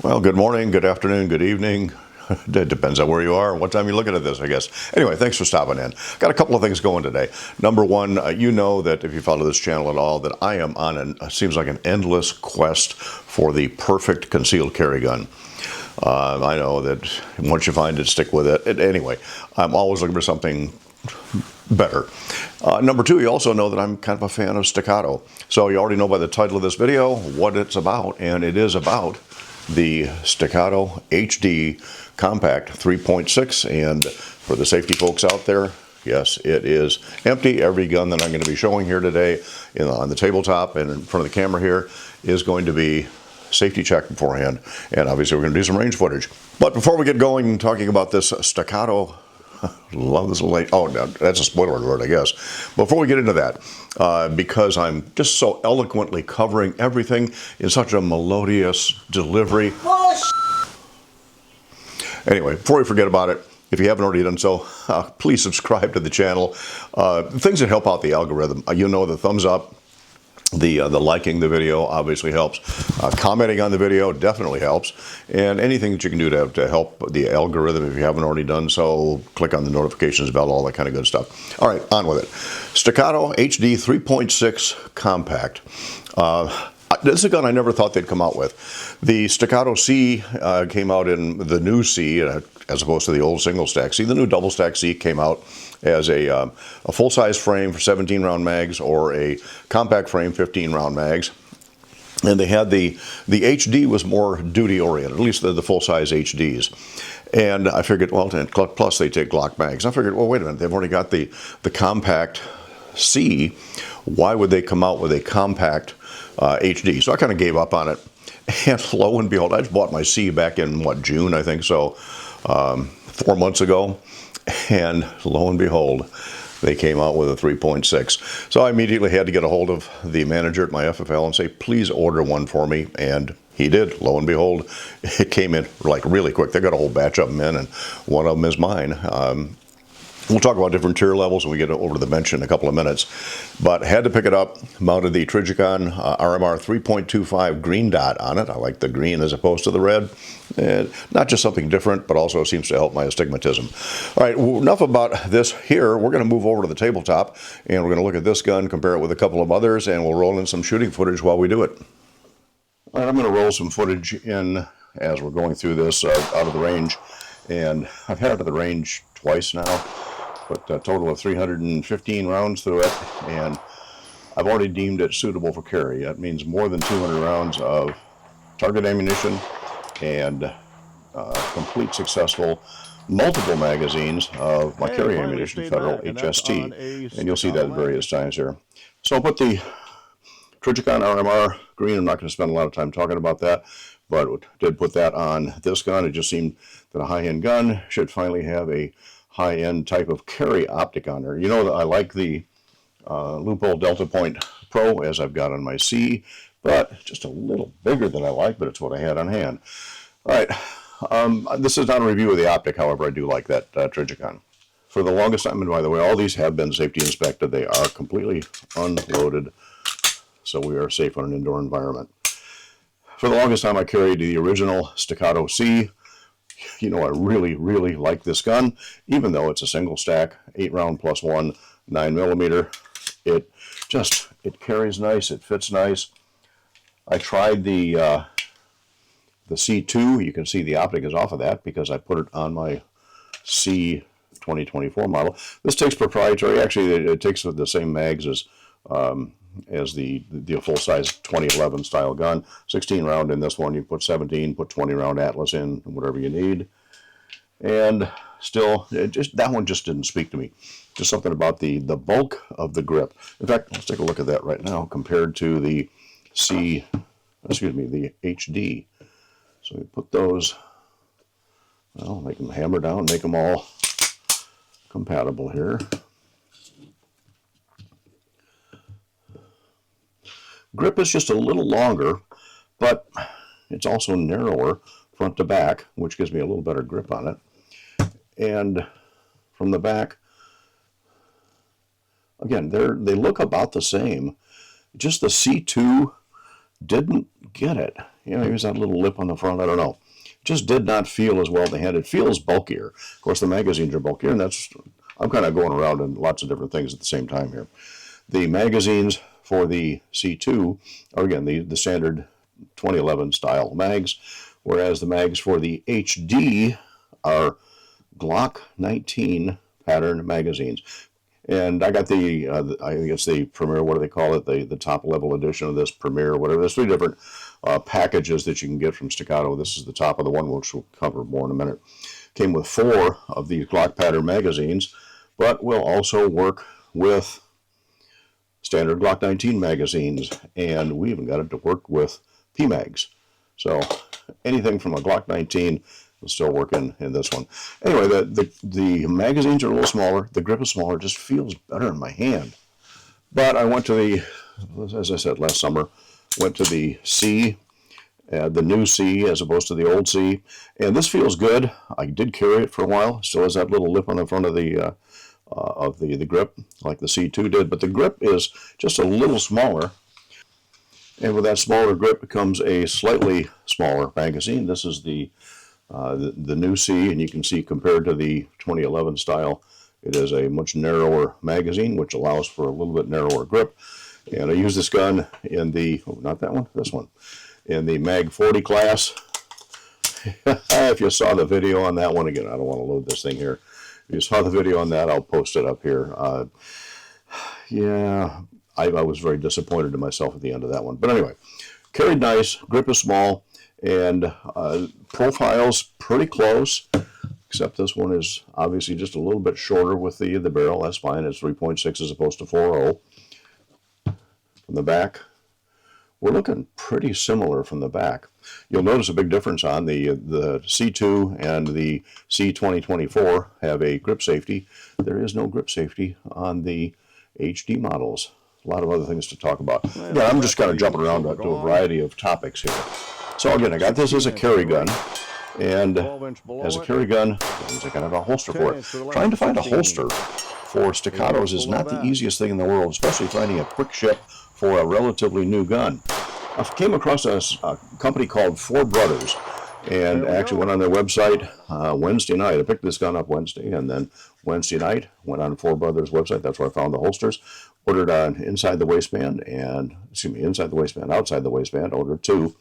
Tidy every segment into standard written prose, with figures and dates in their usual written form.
Well, good morning, good afternoon, good evening. It depends on where you are and what time you're looking at this, I guess. Anyway, thanks for stopping in. Got a couple of things going today. Number one, you know that if you follow this channel at all, that I am on seems like an endless quest for the perfect concealed carry gun. I know that once you find it, stick with it. Anyway, I'm always looking for something better. Number two, you also know that I'm kind of a fan of Staccato. So you already know by the title of this video what it's about, and it is about the Staccato HD Compact 3.6. And for the safety folks out there, yes, it is empty. Every gun that I'm going to be showing here today on the tabletop and in front of the camera here is going to be safety checked beforehand. And obviously we're going to do some range footage. But before we get going talking about this Staccato, love this late. Oh, no, that's a spoiler alert, I guess. Before we get into that, because I'm just so eloquently covering everything in such a melodious delivery. Anyway, before we forget about it, if you haven't already done so, please subscribe to the channel. Things that help out the algorithm. You know, the thumbs up, the liking the video obviously helps. Commenting on the video definitely helps. And anything that you can do to help the algorithm, if you haven't already done so, click on the notifications bell, all that kind of good stuff. All right, on with it. Staccato HD 3.6 Compact. This is a gun I never thought they'd come out with. The Staccato C came out in the new C, as opposed to the old single stack C. The new double stack C came out as a full-size frame for 17-round mags, or a compact frame 15-round mags. And they had the HD was more duty-oriented, at least the full-size HDs. And I figured, well, plus they take Glock mags. I figured, well, wait a minute, they've already got the compact C. Why would they come out with a compact HD? So I kind of gave up on it. And lo and behold, I just bought my C back in, what, June, I think so, 4 months ago. And lo and behold, they came out with a 3.6. So I immediately had to get a hold of the manager at my FFL and say, please order one for me. And he did. Lo and behold, it came in like really quick. They got a whole batch of them in, and one of them is mine. We'll talk about different tier levels when we get over to the bench in a couple of minutes. But had to pick it up, mounted the Trijicon RMR 3.25 green dot on it. I like the green as opposed to the red. And not just something different, but also seems to help my astigmatism. All right, enough about this here. We're going to move over to the tabletop, and we're going to look at this gun, compare it with a couple of others, and we'll roll in some shooting footage while we do it. All right, I'm going to roll some footage in as we're going through this out of the range. And I've had it out of the range twice now. Put a total of 315 rounds through it, and I've already deemed it suitable for carry. That means more than 200 rounds of target ammunition and complete successful multiple magazines of my carry ammunition, Federal HST, and you'll see that at various times here. So I'll put the Trijicon RMR green. I'm not going to spend a lot of time talking about that, but did put that on this gun. It just seemed that a high-end gun should finally have a high-end type of carry optic on there. You know that I like the Loophole Delta Point Pro, as I've got on my C, but just a little bigger than I like, but it's what I had on hand. All right, this is not a review of the optic, however, I do like that Trijicon. For the longest time, and by the way, all these have been safety inspected. They are completely unloaded, so we are safe on an indoor environment. For the longest time, I carried the original Staccato C. You know, I really, really like this gun, even though it's a single stack, 8-round plus 1, 9mm. It carries nice. It fits nice. I tried the C2. You can see the optic is off of that because I put it on my C 2024 model. This takes proprietary. Actually, it takes the same mags as the full-size 2011 style gun. 16-round in this one. You put 17, put 20-round Atlas in, whatever you need. And still, that one just didn't speak to me. Just something about the bulk of the grip. In fact, let's take a look at that right now compared to the the HD. So we put those, well, make them hammer down, make them all compatible here. Grip is just a little longer, but it's also narrower front to back, which gives me a little better grip on it. And from the back, again, they look about the same. Just the C2 didn't get it. You know, here's that little lip on the front. I don't know. Just did not feel as well at the hand. It feels bulkier. Of course, the magazines are bulkier, and that's, I'm kind of going around in lots of different things at the same time here. The magazines for the C2 are, again, the standard 2011 style mags, whereas the mags for the HD are Glock 19 pattern magazines. And I got the, I think it's the Premier, what do they call it? The top level edition of this Premier, or whatever. There's 3 different packages that you can get from Staccato. This is the top of the one, which we'll cover more in a minute. Came with 4 of these Glock pattern magazines, but will also work with standard Glock 19 magazines. And we even got it to work with PMags. So anything from a Glock 19 will still work in this one. Anyway, the magazines are a little smaller. The grip is smaller. Just feels better in my hand. But I went to the, as I said last summer, went to the C, the new C as opposed to the old C. And this feels good. I did carry it for a while. Still has that little lip on the front of the grip like the C2 did. But the grip is just a little smaller. And with that smaller grip comes a slightly smaller magazine. This is the new C, and you can see compared to the 2011 style, it is a much narrower magazine, which allows for a little bit narrower grip. And I use this gun in the, oh, not that one, this one, in the Mag 40 class. If you saw the video on that one, again, I don't want to load this thing here. If you saw the video on that, I'll post it up here. Yeah, I was very disappointed in myself at the end of that one. But anyway, carried nice, grip is small, and profile's pretty close, except this one is obviously just a little bit shorter with the barrel. That's fine. It's 3.6 as opposed to 4.0. From the back, we're looking pretty similar from the back. You'll notice a big difference on the C2 and the C2024 have a grip safety. There is no grip safety on the HD models. A lot of other things to talk about. Yeah, I'm just kind of jumping around to a variety of topics here. So again, I got this as a carry gun, and as a carry gun, I kind of a holster for it. Trying to find a holster for Staccatos is not the easiest thing in the world, especially finding a quick ship for a relatively new gun. I came across a company called Four Brothers, and actually went on their website Wednesday night. I picked this gun up Wednesday, and then Wednesday night went on Four Brothers website. That's where I found the holsters. Ordered on inside the waistband, and inside the waistband, outside the waistband. Ordered 2.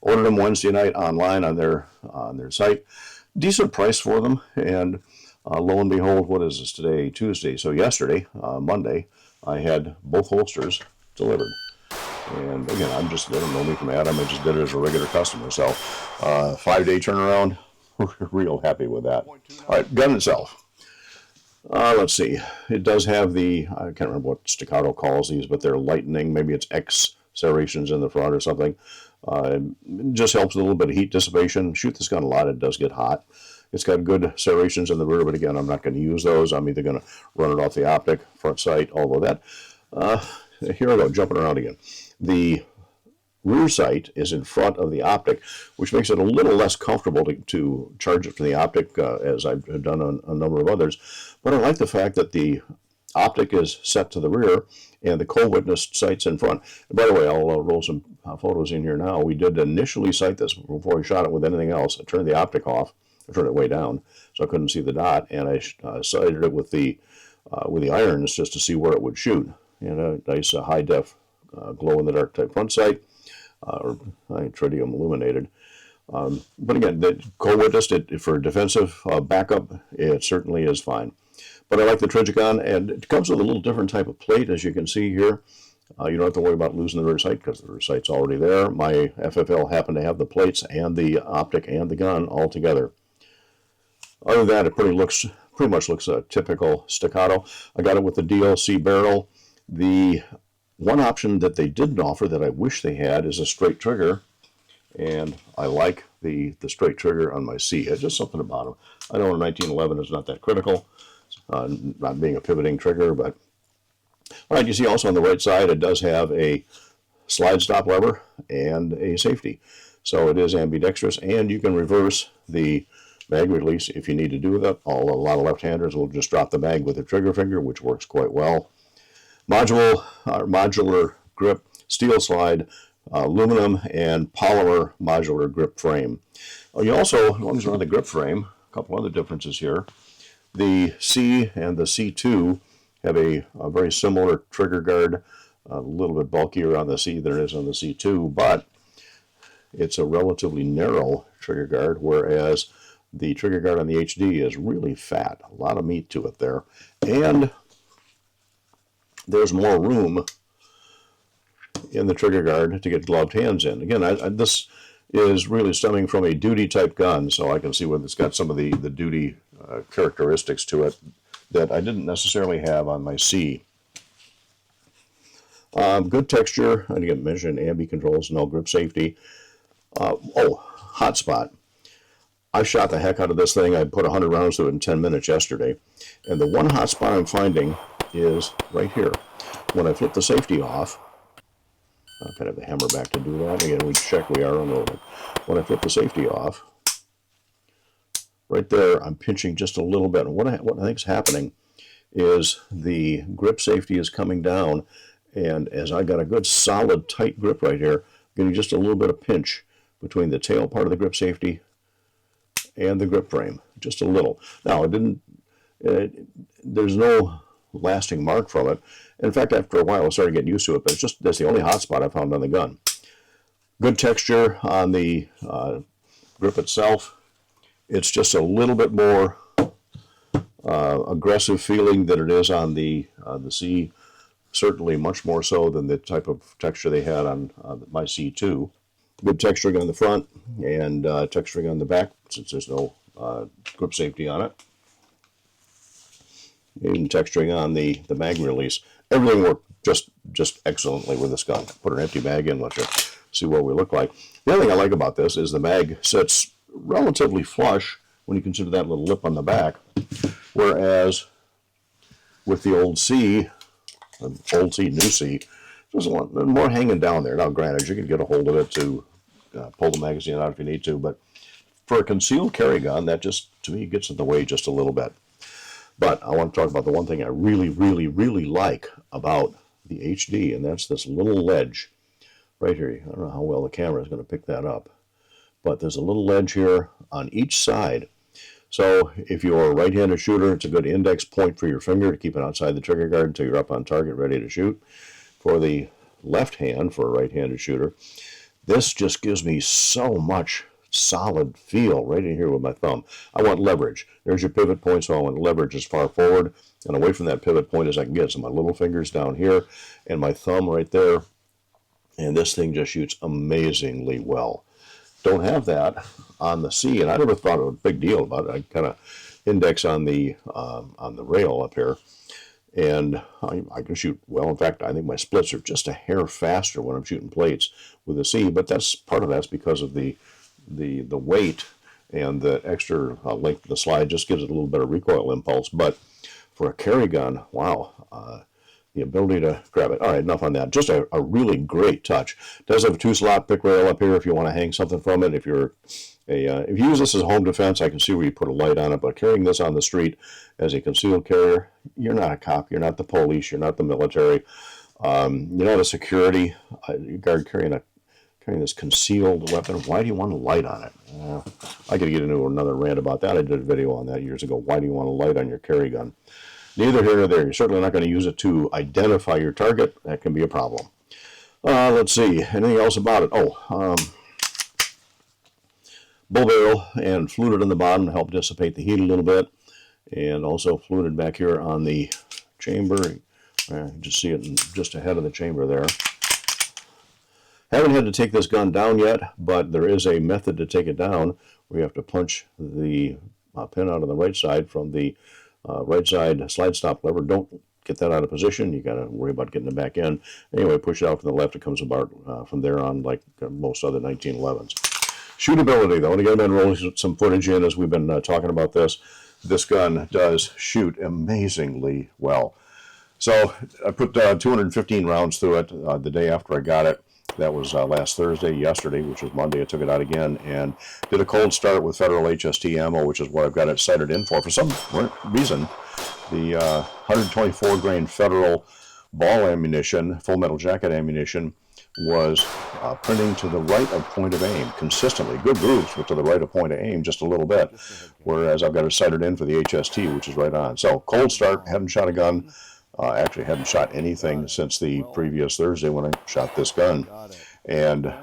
Ordered them Wednesday night online on their site. Decent price for them, and lo and behold, what is this today? Tuesday. So yesterday, Monday, I had both holsters delivered. And again, they don't know me from Adam. I just did it as a regular customer. So 5-day turnaround. Real happy with that. All right, gun itself. Let's see. It does have the, I can't remember what Staccato calls these, but they're lightning. Maybe it's X serrations in the front or something. It just helps with a little bit of heat dissipation. Shoot this gun a lot, it does get hot. It's got good serrations in the rear, but again, I'm not going to use those. I'm either going to run it off the optic, front sight, all of that. Here I go, jumping around again. The rear sight is in front of the optic, which makes it a little less comfortable to charge it from the optic, as I've done on a number of others. But I like the fact that the optic is set to the rear, and the co-witness sight's in front. And by the way, I'll roll some photos in here now. We did initially sight this before we shot it with anything else. I turned the optic off. I turned it way down, so I couldn't see the dot, and I sighted it with the irons just to see where it would shoot. And a nice high-def glow-in-the-dark type front sight, or tritium illuminated. But again, the co-witness, for defensive backup, it certainly is fine. But I like the Trigicon, and it comes with a little different type of plate, as you can see here. You don't have to worry about losing the rear sight because the rear sight's already there. My FFL happened to have the plates and the optic and the gun all together. Other than that, it pretty much looks a typical Staccato. I got it with the DLC barrel. The one option that they didn't offer that I wish they had is a straight trigger, and I like the straight trigger on my C. It's just something about them. I know a 1911 is not that critical, not being a pivoting trigger, but all right. You see also on the right side, it does have a slide stop lever and a safety, so it is ambidextrous, and you can reverse the mag release if you need to do that. A lot of left-handers will just drop the mag with the trigger finger, which works quite well. Modular grip, steel slide, aluminum and polymer modular grip frame. You also, as long as we're on the grip frame, a couple other differences here. The C and the C2 have a very similar trigger guard, a little bit bulkier on the C than it is on the C2, but it's a relatively narrow trigger guard, whereas the trigger guard on the HD is really fat, a lot of meat to it there, and there's more room in the trigger guard to get gloved hands in. Again, this is really stemming from a duty type gun, so I can see where it's got some of the duty characteristics to it that I didn't necessarily have on my C. Good texture. I didn't mention ambi controls, no grip safety. Hot spot. I shot the heck out of this thing. I put 100 rounds through it in 10 minutes yesterday. And the one hot spot I'm finding is right here. When I flip the safety off, I'll kind of have the hammer back to do that. Again, we check we are unloaded. When I flip the safety off, right there, I'm pinching just a little bit. And what I think is happening is the grip safety is coming down. And as I got a good solid tight grip right here, I'm getting just a little bit of pinch between the tail part of the grip safety and the grip frame, just a little. Now, there's no lasting mark from it. In fact, after a while, I started getting used to it, but that's the only hot spot I found on the gun. Good texture on the grip itself. It's just a little bit more aggressive feeling than it is on the C. Certainly much more so than the type of texture they had on my C2. Good texturing on the front and texturing on the back, since there's no grip safety on it. And texturing on the mag release. Everything worked just excellently with this gun. Put an empty mag in, let's see what we look like. The other thing I like about this is the mag sits relatively flush when you consider that little lip on the back, whereas with the old C, new C, there's a lot more hanging down there. Now, granted, you can get a hold of it to pull the magazine out if you need to, but for a concealed carry gun, that just, to me, gets in the way just a little bit. But I want to talk about the one thing I really, really, really like about the HD, and that's this little ledge right here. I don't know how well the camera is going to pick that up, but there's a little ledge here on each side. So if you're a right-handed shooter, it's a good index point for your finger to keep it outside the trigger guard until you're up on target, ready to shoot. For the left hand, for a right-handed shooter, this just gives me so much solid feel right in here with my thumb. I want leverage. There's your pivot point, so I want leverage as far forward and away from that pivot point as I can get. So my little finger's down here and my thumb right there. And this thing just shoots amazingly well. Don't have that on the C, and I never thought it was a big deal about it. I kind of index on the rail up here, and I can shoot well. In fact, I think my splits are just a hair faster when I'm shooting plates with the C, but part of that's because of the weight and the extra length of the slide just gives it a little better recoil impulse. But for a carry gun, wow, the ability to grab it. All right, enough on that. Just a really great touch. It does have a 2-slot pick rail up here if you want to hang something from it. If you use this as home defense, I can see where you put a light on it, but carrying this on the street as a concealed carrier, you're not a cop, you're not the police, you're not the military, you're not a security guard carrying this concealed weapon. Why do you want a light on it? I could get into another rant about that. I did a video on that years ago. Why do you want a light on your carry gun? Neither here nor there. You're certainly not going to use it to identify your target. That can be a problem. Let's see. Anything else about it? Bull barrel and fluted on the bottom to help dissipate the heat a little bit. And also fluted back here on the chamber. You can just see it just ahead of the chamber there. Haven't had to take this gun down yet, but there is a method to take it down. We have to punch the pin out on the right side from the right side slide stop lever. Don't get that out of position. You got to worry about getting it back in. Anyway, push it out from the left. It comes about from there on, like most other 1911s. Shootability, though, and again, I've been rolling some footage in as we've been talking about this. This gun does shoot amazingly well. So I put 215 rounds through it the day after I got it. That was last Thursday. Yesterday, which was Monday, I took it out again and did a cold start with Federal HST ammo, which is what I've got it sighted in for. For some reason, the 124 grain Federal ball ammunition, full metal jacket ammunition, was printing to the right of point of aim consistently. Good groups, but to the right of point of aim just a little bit. Whereas I've got it sighted in for the HST, which is right on. So cold start, hadn't shot a gun. Actually hadn't shot anything since the previous Thursday when I shot this gun. And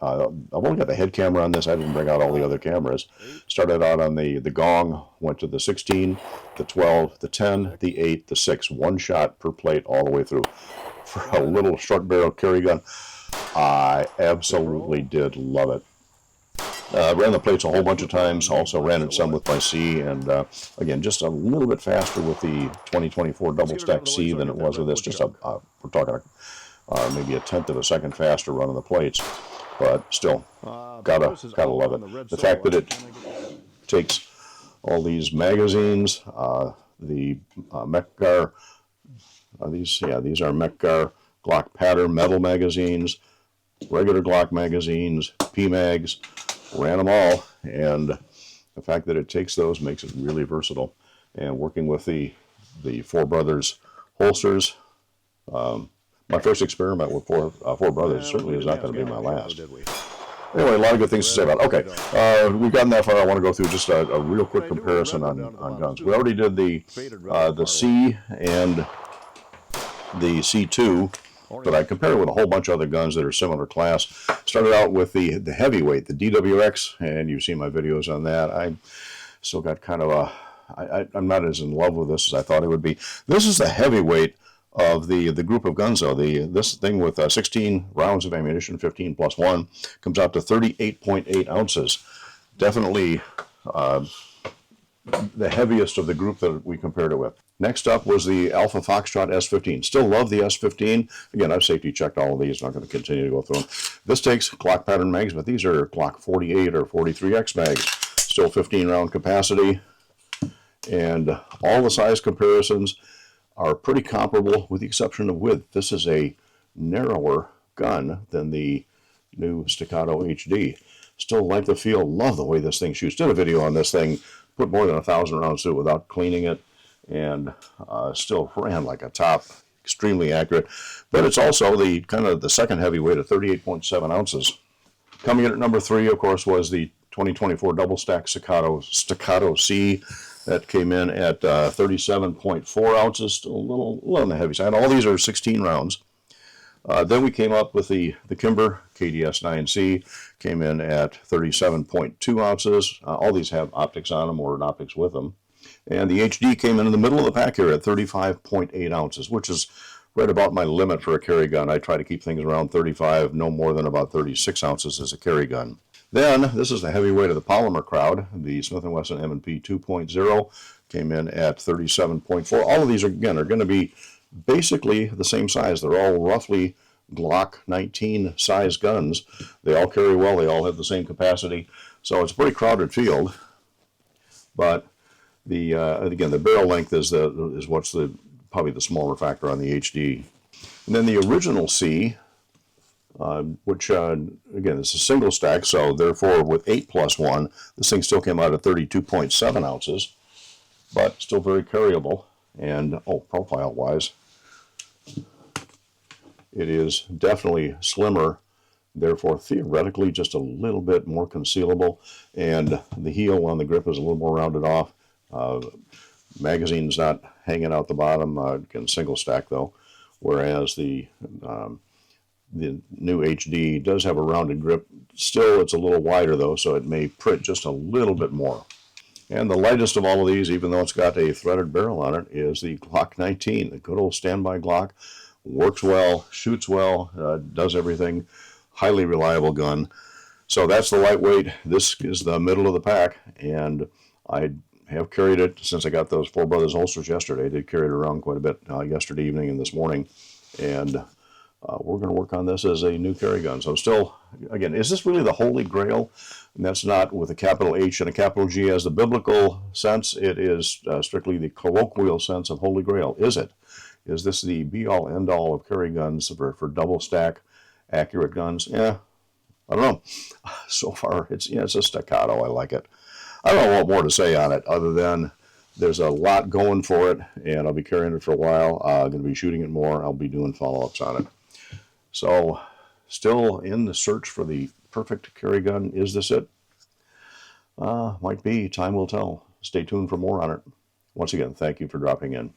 I've only got the head camera on this. I didn't bring out all the other cameras. Started out on the gong, went to the 16, the 12, the 10, the 8, the 6. One shot per plate all the way through. For a little short barrel carry gun, I absolutely did love it. Ran the plates a whole bunch of times. Also ran it some with my C, and again, just a little bit faster with the 2024 double stack C than it was with this. Just we're talking maybe a tenth of a second faster running the plates, but still, gotta love it. The fact that it takes all these magazines, the Mekgar, these are Mekgar Glock pattern metal magazines, regular Glock magazines, P-mags. Ran them all, and the fact that it takes those makes it really versatile. And working with the Four Brothers holsters, my first experiment with Four Brothers certainly is not going to be my last. Anyway, a lot of good things to say about it. Okay, we've gotten that far. I want to go through just a real quick comparison on guns. We already did the C and the C2. But I compared it with a whole bunch of other guns that are similar class. Started out with the heavyweight, the DWX, and you've seen my videos on that. I still got kind of I'm not as in love with this as I thought it would be. This is the heavyweight of the group of guns, though. This thing with 16 rounds of ammunition, 15 plus 1, comes out to 38.8 ounces. Definitely the heaviest of the group that we compared it with. Next up was the Alpha Foxtrot S15. Still love the S15. Again, I've safety checked all of these. Not going to continue to go through them. This takes Glock pattern mags, but these are Glock 48 or 43X mags. Still 15 round capacity. And all the size comparisons are pretty comparable with the exception of width. This is a narrower gun than the new Staccato HD. Still like the feel. Love the way this thing shoots. Did a video on this thing. Put more than 1,000 rounds through it without cleaning it. And still ran like a top, extremely accurate. But it's also the kind of the second heavyweight at 38.7 ounces. Coming in at number 3, of course, was the 2024 double stack Staccato C that came in at 37.4 ounces, still a little on the heavy side. All these are 16 rounds. Then we came up with the Kimber KDS 9C, came in at 37.2 ounces. All these have optics on them or optics with them. And the HD came in the middle of the pack here at 35.8 ounces, which is right about my limit for a carry gun. I try to keep things around 35, no more than about 36 ounces as a carry gun. Then, this is the heavyweight of the polymer crowd. The Smith & Wesson M&P 2.0 came in at 37.4. All of these, again, are going to be basically the same size. They're all roughly Glock 19 size guns. They all carry well. They all have the same capacity. So it's a pretty crowded field. But again, the barrel length is what's probably the smaller factor on the HD. And then the original C, which again, it's a single stack, so therefore with 8 plus 1, this thing still came out at 32.7 ounces, but still very carryable. And profile wise, it is definitely slimmer, therefore theoretically just a little bit more concealable, and the heel on the grip is a little more rounded off. Magazine's not hanging out the bottom, again, single stack though, whereas the new HD does have a rounded grip. Still, it's a little wider though, so it may print just a little bit more. And the lightest of all of these, even though it's got a threaded barrel on it, is the Glock 19, the good old standby Glock. Works well, shoots well, does everything. Highly reliable gun. So that's the lightweight. This is the middle of the pack, and I have carried it since I got those Four Brothers holsters yesterday. I did carry it around quite a bit yesterday evening and this morning, and we're going to work on this as a new carry gun. So still, again, is this really the holy grail? And that's not with a capital H and a capital G as the biblical sense. It is strictly the colloquial sense of holy grail. Is it? Is this the be-all, end-all of carry guns for double stack accurate guns? Yeah, I don't know. So far, it's a Staccato. I like it. I don't know what more to say on it other than there's a lot going for it, and I'll be carrying it for a while. I'm going to be shooting it more. I'll be doing follow-ups on it. So Still in the search for the perfect carry gun. Is this it? Might be. Time will tell. Stay tuned for more on it. Once again, thank you for dropping in.